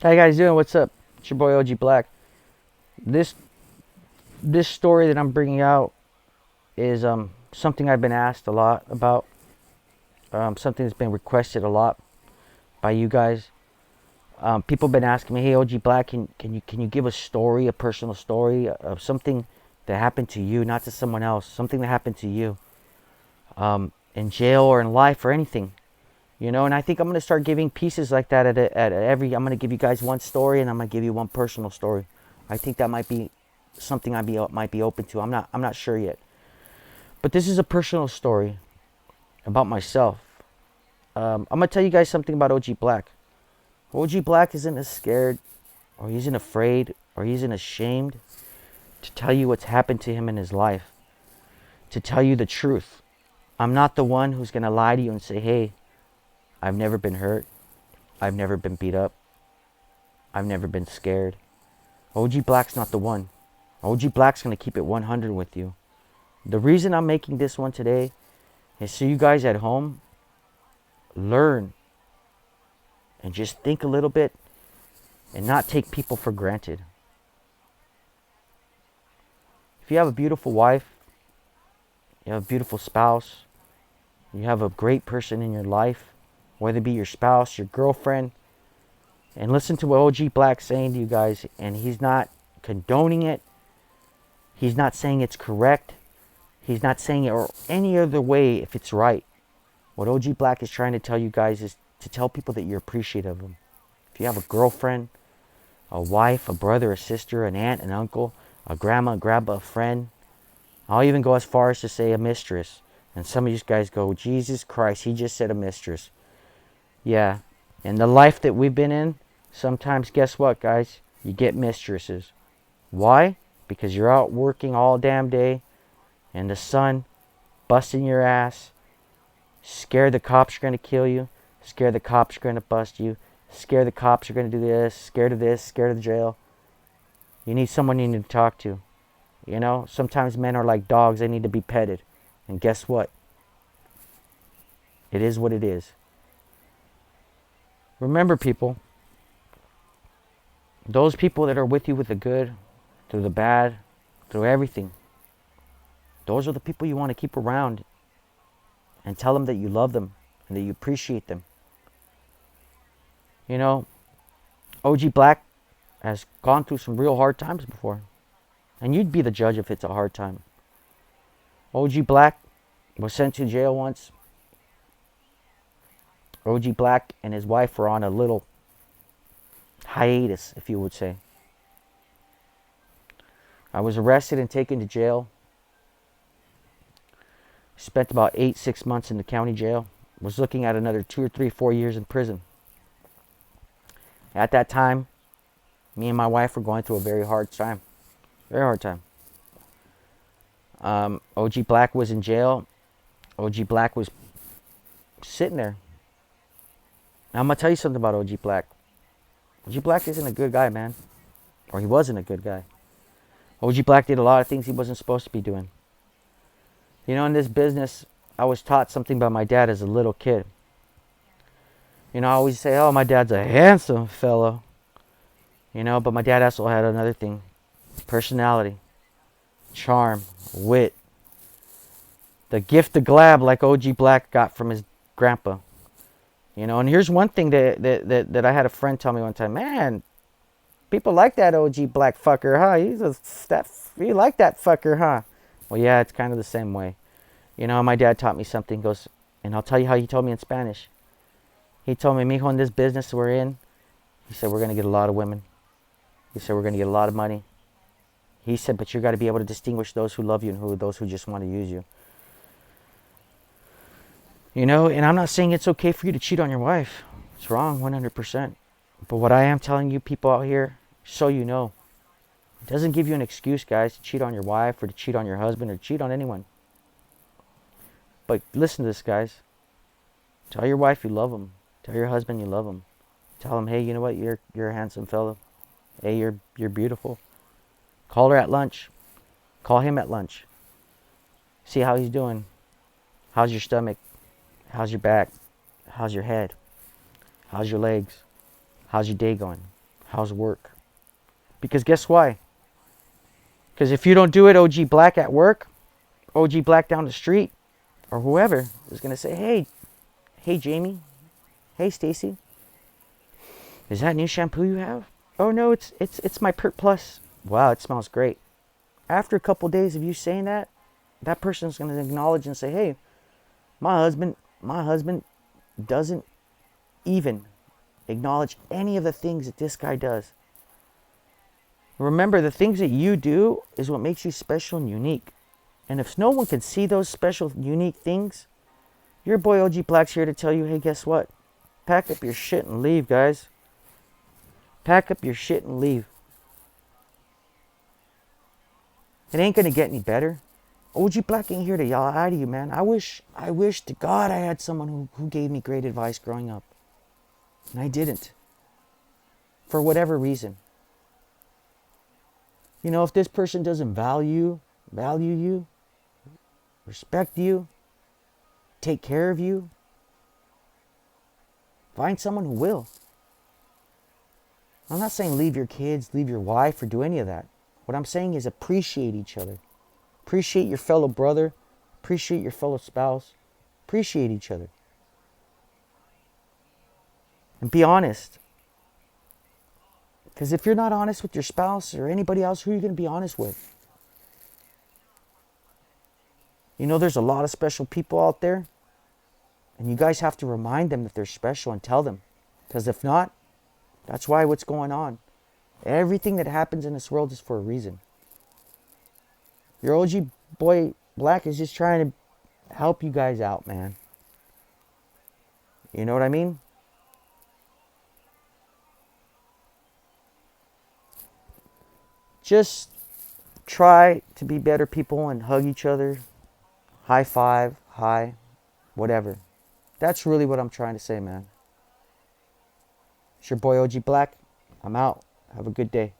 How you guys doing? What's up? It's your boy OG Black. This this story that I'm bringing out is something I've been asked a lot about. Something that's been requested a lot by you guys. People have been asking me, "Hey OG Black, can you give a story, a personal story of something that happened to you, not to someone else, something that happened to you, in jail or in life or anything." And I think I'm gonna start giving pieces like that at every. I'm gonna give you guys one story, and I'm gonna give you one personal story. I think that might be something might be open to. I'm not sure yet, but this is a personal story about myself. I'm gonna tell you guys something about OG Black. OG Black isn't as scared, or he isn't afraid, or he isn't ashamed to tell you what's happened to him in his life. To tell you the truth. I'm not the one who's gonna lie to you and say, "Hey, I've never been hurt. I've never been beat up. I've never been scared." OG Black's not the one. OG Black's going to keep it 100 with you. The reason I'm making this one today is so you guys at home learn and just think a little bit and not take people for granted. If you have a beautiful wife, you have a beautiful spouse, you have a great person in your life, whether it be your spouse, your girlfriend, and listen to what OG Black's saying to you guys, and he's not condoning it. He's not saying it's correct. He's not saying it or any other way if it's right. What OG Black is trying to tell you guys is to tell people that you're appreciative of them. If you have a girlfriend, a wife, a brother, a sister, an aunt, an uncle, a grandma, a grandpa, a friend, I'll even go as far as to say a mistress. And some of you guys go, "Jesus Christ, he just said a mistress." Yeah. In the life that we've been in, sometimes guess what, guys? You get mistresses. Why? Because you're out working all damn day in the sun, busting your ass, scared the cops are going to kill you, scared the cops are going to bust you, scared the cops are going to do this, scared of this, scared of the jail. You need someone you need to talk to. Sometimes men are like dogs, they need to be petted. And guess what? It is what it is. Remember, people, those people that are with you with the good, through the bad, through everything, those are the people you want to keep around and tell them that you love them and that you appreciate them. OG Black has gone through some real hard times before. And you'd be the judge if it's a hard time. OG Black was sent to jail once. OG Black and his wife were on a little hiatus, if you would say. I was arrested and taken to jail. Spent about 6 months in the county jail. Was looking at another 2 or 3, 4 years in prison. At that time, me and my wife were going through a very hard time. Very hard time. OG Black was in jail. OG Black was sitting there. Now I'm going to tell you something about OG Black. OG Black isn't a good guy, man. Or he wasn't a good guy. OG Black did a lot of things he wasn't supposed to be doing. In this business, I was taught something by my dad as a little kid. I always say, "Oh, my dad's a handsome fellow." But my dad also had another thing. Personality. Charm. Wit. The gift of gab like OG Black got from his grandpa. And here's one thing that I had a friend tell me one time. "Man, people like that OG Black fucker, huh? You like that fucker, huh?" Well, yeah, it's kind of the same way. My dad taught me something. Goes, and I'll tell you how he told me in Spanish. He told me, "Mijo, in this business we're in," he said, "we're going to get a lot of women." He said, "We're going to get a lot of money." He said, "But you got to be able to distinguish those who love you and those who just want to use you." And I'm not saying it's okay for you to cheat on your wife. It's wrong, 100%. But what I am telling you people out here, so you know, it doesn't give you an excuse, guys, to cheat on your wife or to cheat on your husband or to cheat on anyone. But listen to this, guys. Tell your wife you love them. Tell your husband you love them. Tell them, "Hey, you know what? You're a handsome fellow. Hey, you're beautiful." Call her at lunch. Call him at lunch. See how he's doing. How's your stomach? How's your back? How's your head? How's your legs? How's your day going? How's work? Because guess why? Because if you don't do it, OG Black at work, OG Black down the street, or whoever is going to say, hey Jamie, hey Stacy, is that new shampoo you have? Oh no, it's my Pert Plus. Wow, it smells great. After a couple days of you saying that, that person's going to acknowledge and say, hey, my husband doesn't even acknowledge any of the things that this guy does. Remember, the things that you do is what makes you special and unique. And if no one can see those special, unique things, your boy OG Black's here to tell you, hey, guess what? Pack up your shit and leave, guys. Pack up your shit and leave. It ain't gonna get any better. OG Black ain't here to lie to you, man. I wish to God I had someone who gave me great advice growing up. And I didn't. For whatever reason. You know, if this person doesn't value you, respect you, take care of you, find someone who will. I'm not saying leave your kids, leave your wife, or do any of that. What I'm saying is appreciate each other. Appreciate your fellow brother. Appreciate your fellow spouse. Appreciate each other. And be honest. Because if you're not honest with your spouse or anybody else, who are you going to be honest with? You know, there's a lot of special people out there. And you guys have to remind them that they're special and tell them. Because if not, that's why what's going on. Everything that happens in this world is for a reason. Your OG boy Black is just trying to help you guys out, man. You know what I mean? Just try to be better people and hug each other. High five, hi, whatever. That's really what I'm trying to say, man. It's your boy OG Black. I'm out. Have a good day.